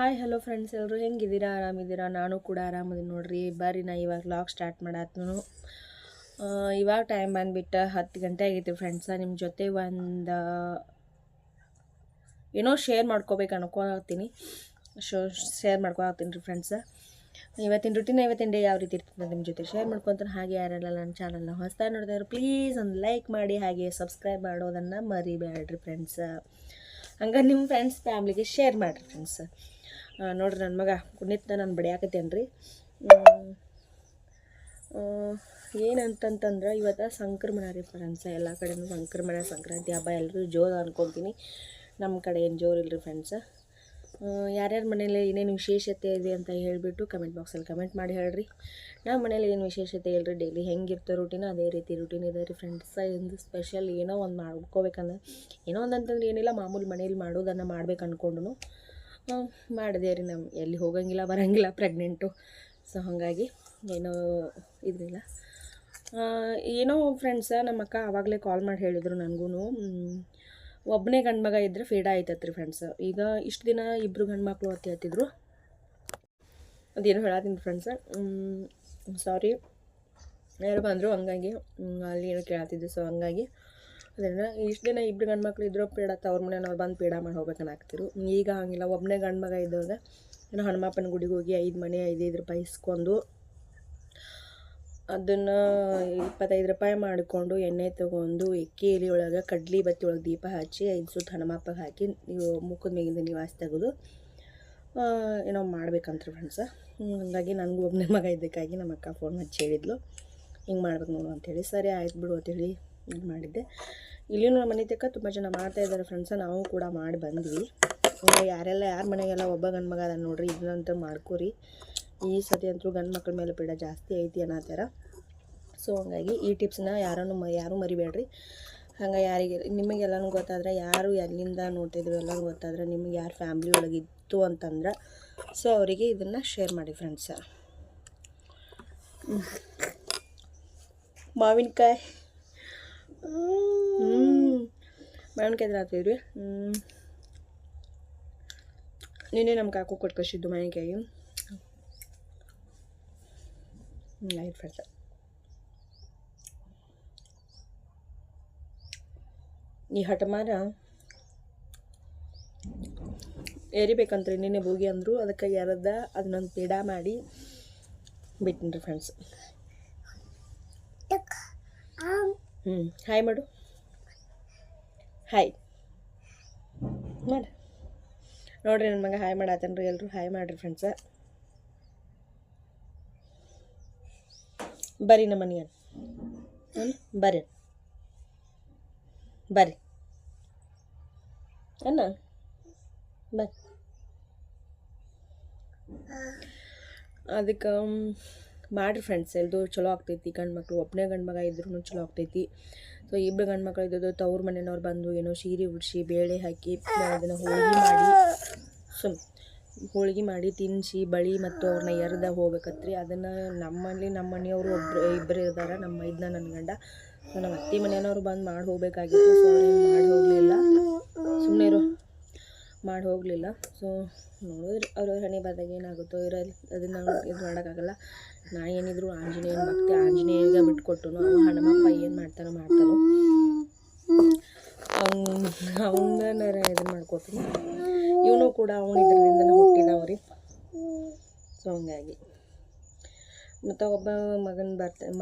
Hi hello friends, ಎಲ್ಲರೂ ಹೆಂಗಿದ್ದೀರಾ? ಆರಾಮಿದ್ದೀರಾ? ನಾನು ಕೂಡ ಆರಾಮದೀನಿ ನೋಡ್ರಿ. ಬರ್ರಿ ನಾ ಇವಾಗ ವ್ಲಾಗ್ ಸ್ಟಾರ್ಟ್ ಮಾಡಾತ್ನು. ಇವಾಗ ಟೈಮ್ ಬಂದುಬಿಟ್ಟು 10 ಗಂಟೆ ಆಗೈತಿ ಫ್ರೆಂಡ್ಸ. ನಿಮ್ಮ ಜೊತೆ ಒಂದು ಏನೋ ಶೇರ್ ಮಾಡ್ಕೋಬೇಕು ಅನ್ಕೊತೀನಿ. ಶೇರ್ ಮಾಡ್ಕೊತೀನಿ ರೀ ಫ್ರೆಂಡ್ಸ. ಇವತ್ತಿನ ಡೇ ಯಾವ ರೀತಿ ಇರ್ತದೆ ನಿಮ್ಮ ಜೊತೆ ಶೇರ್ ಮಾಡ್ಕೊತಾನೆ. ಹಾಗೆ ಯಾರೆಲ್ಲ ನನ್ನ ಚಾನಲ್ನ ಹೊಸ್ದಾಗಿ ನೋಡಿದ್ರೆ ಪ್ಲೀಸ್ ಒಂದು ಲೈಕ್ ಮಾಡಿ, ಹಾಗೆ ಸಬ್ಸ್ಕ್ರೈಬ್ ಮಾಡೋದನ್ನು ಮರಿಬೇಡ್ರಿ ಫ್ರೆಂಡ್ಸ. ಹಂಗೆ ನಿಮ್ಮ ಫ್ರೆಂಡ್ಸ್ ಫ್ಯಾಮ್ಲಿಗೆ ಶೇರ್ ಮಾಡಿರಿ ಫ್ರೆಂಡ್ಸ್. ನೋಡ್ರಿ, ನನ್ನ ಮಗ ಕುಣಿತ ನಾನು ಬಡಿಯಾಕತ್ತೇನೆ ರೀ. ಏನಂತಂತಂದ್ರೆ ಇವತ್ತು ಸಂಕ್ರಮಣ ರೀ ಫ್ರೆಂಡ್ಸ. ಎಲ್ಲ ಕಡೆಯೂ ಸಂಕ್ರಮಣ, ಸಂಕ್ರಾಂತಿ ಹಬ್ಬ ಎಲ್ಲರೂ ಜೋರು ಅನ್ಕೊತೀನಿ. ನಮ್ಮ ಕಡೆ ಏನು ಜೋರು ಇಲ್ಲರಿ ಫ್ರೆಂಡ್ಸ. ಯಾರ್ಯಾರ ಮನೇಲಿ ಏನೇನು ವಿಶೇಷತೆ ಇದೆ ಅಂತ ಹೇಳಿಬಿಟ್ಟು ಕಮೆಂಟ್ ಬಾಕ್ಸಲ್ಲಿ ಕಮೆಂಟ್ ಮಾಡಿ ಹೇಳ್ರಿ. ನಮ್ಮ ಮನೇಲಿ ಏನು ವಿಶೇಷತೆ ಇಲ್ಲರಿ, ಡೈಲಿ ಹೆಂಗಿರ್ತೋ ರೂಟೀನ್ ಅದೇ ರೀತಿ ರೂಟೀನ್ ಇದೆ ರೀ ಫ್ರೆಂಡ್ಸ. ಒಂದು ಸ್ಪೆಷಲ್ ಏನೋ ಒಂದು ಮಾಡ್ಕೋಬೇಕಂದ್ರೆ, ಏನೋ ಒಂದು ಅಂತಂದ್ರೆ ಏನಿಲ್ಲ, ಮಾಮೂಲಿ ಮನೇಲಿ ಮಾಡೋದನ್ನು ಮಾಡ್ಬೇಕು ಅಂದ್ಕೊಂಡು ಮಾಡಿದೆ ರೀ. ನಮ್ಮ ಎಲ್ಲಿ ಹೋಗಂಗಿಲ್ಲ ಬರೋಂಗಿಲ್ಲ, ಪ್ರೆಗ್ನೆಂಟು. ಸೊ ಹಾಗಾಗಿ ಏನೋ ಇದಿಲ್ಲ. ಏನೋ ಫ್ರೆಂಡ್ಸ, ನಮ್ಮ ಅಕ್ಕ ಆವಾಗಲೇ ಕಾಲ್ ಮಾಡಿ ಹೇಳಿದರು ನನಗೂ, ಒಬ್ಬನೇ ಗಂಡು ಮಗ ಇದ್ದರೆ ಫೇಡ ಆಯ್ತತ್ ರೀ ಫ್ರೆಂಡ್ಸ್. ಈಗ ಇಷ್ಟು ದಿನ ಇಬ್ಬರು ಗಂಡು ಮಕ್ಕಳು ಅಂತ ಹೇಳ್ತಿದ್ರು. ಅದೇನೋ ಹೇಳತ್ತೀನಿ ಫ್ರೆಂಡ್ಸ, ಸಾರಿ, ಯಾರು ಬಂದರು ಹಂಗಾಗಿ ಅಲ್ಲಿ ಏನೋ ಕೇಳತ್ತಿದ್ದು. ಸೊ ಹಂಗಾಗಿ ಅದರಿಂದ ಇಷ್ಟು ದಿನ ಇಬ್ಬರು ಗಂಡು ಮಕ್ಳು ಇದ್ದರೂ ಪೇಡ ಅವ್ರ ಮನೆಯವ್ರು ಬಂದು ಪೇಡ ಮಾಡಿ ಹೋಗ್ಬೇಕನ್ನ ಆಗ್ತಿರು. ಈಗ ಹಂಗಿಲ್ಲ, ಒಬ್ಬನೇ ಗಂಡು ಮಗ ಇದ್ದಾಗ ಏನೋ ಹನುಮಪ್ಪನ ಗುಡಿಗೆ ಹೋಗಿ 5 ಮನೆ 5 ರೂಪಾಯಿ ಇಸ್ಕೊಂಡು ಅದನ್ನು 25 ರೂಪಾಯಿ ಮಾಡಿಕೊಂಡು ಎಣ್ಣೆ ತೊಗೊಂಡು ಎಕ್ಕಿ ಎಲೆ ಒಳಗೆ ಕಡ್ಲಿ ಬತ್ತಿ ಒಳಗೆ ದೀಪ ಹಚ್ಚಿ 5 ಸುತ್ತು ಹನುಮಪ್ಪಗೆ ಹಾಕಿ ನೀವು ಮುಖದ ಮೇಗಿಂದ ನಿವಾಸ ತೆಗೆದು ಏನೋ ಮಾಡ್ಬೇಕಂತ್ರಿ ಫ್ರೆಂಡ್ಸ. ಹಾಗಾಗಿ ನನಗೂ ಒಬ್ಬನೇ ಮಗ ಇದ್ದಕ್ಕಾಗಿ ನಮ್ಮ ಅಕ್ಕ ಫೋನ್ ಹಚ್ಚಿ ಹೇಳಿದ್ಲು, ಹಿಂಗೆ ಮಾಡ್ಬೇಕು ನೋಡು ಅಂಥೇಳಿ. ಸರಿ ಆಯ್ತು ಬಿಡು ಅಂತೇಳಿ ಇದು ಮಾಡಿದ್ದೆ. ಇಲ್ಲಿಯೂ ನಮ್ಮ ಮನೆ ತಕ್ಕ ತುಂಬ ಜನ ಮಾಡ್ತಾಯಿದ್ದಾರೆ ಫ್ರೆಂಡ್ಸ. ನಾವು ಕೂಡ ಮಾಡಿ ಬಂದ್ವಿ. ಯಾರ ಮನೆಗೆಲ್ಲ ಒಬ್ಬ ಗಂಡು ಮಗ ಅದ ನೋಡ್ರಿ, ಇದನ್ನಂತ ಮಾಡ್ಕೊರಿ. ಈ ಸತಿ ಅಂತೂ ಗಂಡು ಮಕ್ಳ ಮೇಲೆ ಪೀಡ ಜಾಸ್ತಿ ಐತಿ ಅನ್ನತ್ತಾರ. ಸೊ ಹಂಗಾಗಿ ಈ ಟಿಪ್ಸ್ನ ಯಾರೂ ಮರಿಬೇಡ್ರಿ. ಹಂಗೆ ಯಾರಿಗೆ ನಿಮಗೆಲ್ಲನೂ ಗೊತ್ತಾದ್ರೆ, ಯಾರು ಎಲ್ಲಿಂದ ನೋಡ್ತಿದ್ರು ಎಲ್ಲರೂ ಗೊತ್ತಾದ್ರೆ, ನಿಮಗೆ ಯಾರು ಫ್ಯಾಮ್ಲಿ ಒಳಗಿತ್ತು ಅಂತಂದ್ರೆ ಸೊ ಅವರಿಗೆ ಇದನ್ನು ಶೇರ್ ಮಾಡಿ ಫ್ರೆಂಡ್ಸ. ಮಾವಿನಕಾಯಿ ಹಾಕ್ತಿದ್ವಿ. ನೀನೇ ನಮ್ಮ ಕಾಕು ಕೊಟ್ಟು ಕಳಿಸಿದ್ದು ಮಾವಿನಕಾಯಿ. ಆಯ್ತು ಫ್ರೆಂಡ್ಸ. ಈ ಹಠಮಾರ ಏರಿಬೇಕಂತ್ರಿ ನಿನ್ನೆ ಬೋಗಿ ಅಂದರು, ಅದಕ್ಕೆ ಯಾರದ ಅದನ್ನೊಂದು ಪೇಡ ಮಾಡಿ ಬಿಟ್ಟಿನಿ ರೀ ಫ್ರೆಂಡ್ಸ್. ಹಾಯ್ ಮಾಡು, ಹಾಯ್ ಮಾಡಿ ನೋಡ್ರಿ. ನನ್ನ ಮಗ ಹಾಯ್ ಮಾಡತ್ತೇನ್ರಿ. ಎಲ್ಲರೂ ಹಾಯ್ ಮಾಡಿರಿ ಫ್ರೆಂಡ್ಸ. ಬರ್ರಿ ನಮ್ಮ ಮನೆಗೆ, ಬರ್ರಿ ಬರ್ರಿ ಅಣ್ಣ, ಬರ್ರಿ. ಅದಕ್ಕೆ ಮಾಡಿರಿ ಫ್ರೆಂಡ್ಸ್, ಎಲ್ಲರೂ ಚಲೋ ಆಗ್ತೈತಿ. ಗಂಡು ಮಕ್ಕಳು ಒಬ್ಬನೇ ಗಂಡು ಮಗ ಇದ್ರೂ ಚಲೋ ಆಗ್ತೈತಿ. ಸೊ ಇಬ್ಬರು ಗಂಡು ಮಕ್ಕಳು ಇದ್ದದ್ದು ತವ್ರ ಮನೆಯವ್ರು ಬಂದು ಏನೋ ಸೀರೆ ಉಡಿಸಿ ಬೇಳೆ ಹಾಕಿ ಅದನ್ನು ಹೋಳಿಗೆ ಮಾಡಿ ತಿನ್ನಿಸಿ ಬಳಿ ಮತ್ತು ಅವ್ರನ್ನ ಎರ್ದ ಹೋಗ್ಬೇಕತ್ರಿ. ಅದನ್ನು ನಮ್ಮ ಮನೆಯವರು ಇಬ್ಬರು ಇದ್ದಾರೆ, ನಮ್ಮ ಇದನ್ನ ನನ್ನ ಗಂಡ. ಸೊ ನಮ್ಮ ಅತ್ತೆ ಮನೆಯವ್ರು ಬಂದು ಮಾಡಿ ಹೋಗ್ಬೇಕಾಗಿತ್ತು. ಸೊ ಮಾಡಿ ಹೋಗಲಿಲ್ಲ, ಸುಮ್ಮನೆ ಮಾಡಿ ಹೋಗಲಿಲ್ಲ. ಸೊ ನೋಡಿದ್ರಿ ಅವ್ರ ಹಣೆ ಬಾದಾಗ ಏನಾಗುತ್ತೋ ಇರಲಿ, ಅದನ್ನು ಇದು ಮಾಡೋಕ್ಕಾಗಲ್ಲ. ನಾ ಏನಿದ್ರು ಆಂಜನೇಯನ ಭಕ್ತಿ, ಆಂಜನೇಯನಿಗೆ ಬಿಟ್ಕೊಟ್ಟು ಹನುಮಪ್ಪ ಏನು ಮಾಡ್ತಾನೋ ಅವನ್ನ ಇದನ್ನು ಮಾಡ್ಕೋತೀನಿ. ಇವನು ಕೂಡ ಅವನು ಇದರಿಂದ ಹುಟ್ಟಿದವ್ರಿ. ಸೊ ಹಂಗಾಗಿ ಮತ್ತು ಒಬ್ಬ ಮಗನ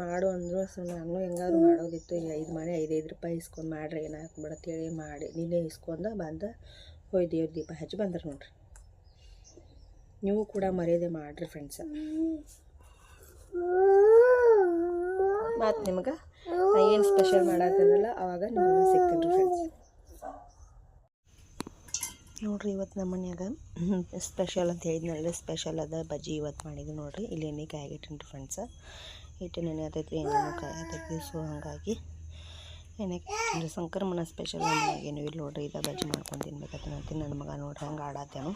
ಮಾಡು ಅಂದರು. ಸೊ ನಾನು ಹೆಂಗಾದ್ರು ಮಾಡೋದಿತ್ತು. ಈಗ 5 ಮನೆ 5 ರೂಪಾಯಿ ಇಸ್ಕೊಂಡು ಮಾಡ್ರಿ, ಏನು ಹಾಕ್ಬಿಡತ್ತೇಳಿ ಮಾಡಿ ನಿನ್ನೆ ಇಸ್ಕೊಂಡು ಬಂದು ಹೋಯ್ ದೇವ್ರ ದೀಪ ಹಚ್ಚಿ ಬಂದ್ರೆ ನೋಡ್ರಿ. ನೀವು ಕೂಡ ಮರ್ಯಾದೆ ಮಾಡಿರಿ ಫ್ರೆಂಡ್ಸ. ಮತ್ತು ನಿಮ್ಗೆ ಏನು ಸ್ಪೆಷಲ್ ಮಾಡತ್ತದಲ್ಲ ಅವಾಗ ನಿಮಗೆ ಸಿಗ್ತೀನಿ ರೀ ಫ್ರೆಂಡ್ಸ್. ನೋಡಿರಿ, ಇವತ್ತು ನಮ್ಮ ಮನ್ಯಾಗ ಸ್ಪೆಷಲ್ ಅಂತ ಹೇಳಿದ್ನಲ್ರಿ, ಸ್ಪೆಷಲ್ ಅದ ಬಜ್ಜಿ ಇವತ್ತು ಮಾಡಿದ್ವಿ ನೋಡಿರಿ. ಇಲ್ಲಿ ಎಣ್ಣೆ ಕಾಯಾಗಿಟ್ಟಿನಿ ರೀ ಫ್ರೆಂಡ್ಸ. ಎಣ್ಣೆ ಆತೈತಿ, ಎಣ್ಣೆನೂ ಕಾಯತೈತಿ. ಸೊ ಹಾಗಾಗಿ ಎಣ್ಣೆ ಕಾಯಿ ಸಂಕ್ರಮಣ ಸ್ಪೆಷಲ್ ಏನು ಇಲ್ಲಿ ನೋಡಿರಿ. ಇದು ಬಜ್ಜಿ ಮಾಡ್ಕೊಂಡು ತಿನ್ಬೇಕಂತ ಅಂತೀನಿ. ನನ್ನ ಮಗ ನೋಡ್ರಿ ಹಂಗೆ ಆಡತ್ತೇನು.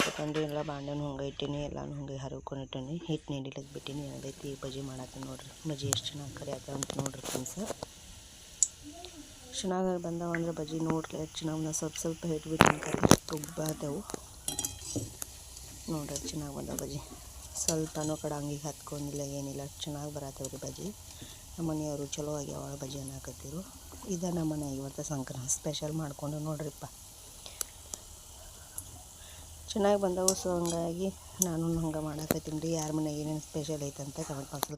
ತಗೊಂಡು ಎಲ್ಲ ಬಾಂಡನು ಹಂಗೆ ಇಟ್ಟೀನಿ, ಎಲ್ಲನೂ ಹಂಗೆ ಹರಿಕೊಂಡಿಟ್ಟೀನಿ. ಹಿಟ್ಟು ನೀಡಿಲಕ್ಕೆ ಬಿಟ್ಟೀನಿ. ಏನದೈತಿ ಬಜ್ಜಿ ಮಾಡತ್ತೀನಿ ನೋಡಿರಿ. ಬಜ್ಜಿ ಎಷ್ಟು ಚೆನ್ನಾಗಿ ಕರಿಯಾತ ಅಂತ ನೋಡಿರಿ ಫ್ರೆಂಡ್ಸ. ಚೆನ್ನಾಗಿ ಬಂದಾವ ಅಂದ್ರೆ ಬಜ್ಜಿ ನೋಡ್ರಿ ಎಷ್ಟು ಚೆನ್ನಾಗಿ ಸ್ವಲ್ಪ ಹಿಟ್ಟು ಬಿಟ್ಟು ಕರಿ ತುಬ್ಬ ಆದವು. ನೋಡ್ರಿ ಚೆನ್ನಾಗಿ ಬಂದ ಬಜ್ಜಿ. ಸ್ವಲ್ಪನೂ ಕಡಂಗಿಗೆ ಹತ್ಕೊಂಡಿಲ್ಲ, ಏನಿಲ್ಲ, ಚೆನ್ನಾಗಿ ಬರತ್ತವ್ರಿ ಬಜ್ಜಿ. ನಮ್ಮ ಮನೆಯವರು ಚಲೋ ಆಗ್ಯಾವ ಬಜ್ಜಿ ಅನ್ನಕತ್ತಿರು. ಇದು ನಮ್ಮ ಮನೆ ಇವತ್ತು ಸಂಕ್ರಾಂತಿ ಸ್ಪೆಷಲ್ ಮಾಡಿಕೊಂಡು ನೋಡ್ರಿಪ್ಪ, ಚೆನ್ನಾಗಿ ಬಂದವು. ಸೊ ಹಂಗಾಗಿ ನಾನು ಹಂಗೆ ಮಾಡಕತ್ತೀನಿ ರೀ. ಯಾರ ಮನೆಗೆ ಏನೇನು ಸ್ಪೆಷಲ್ ಐತೆ ಅಂತ ಕಮೆಂಟ್ ಬಾಕ್ಸ್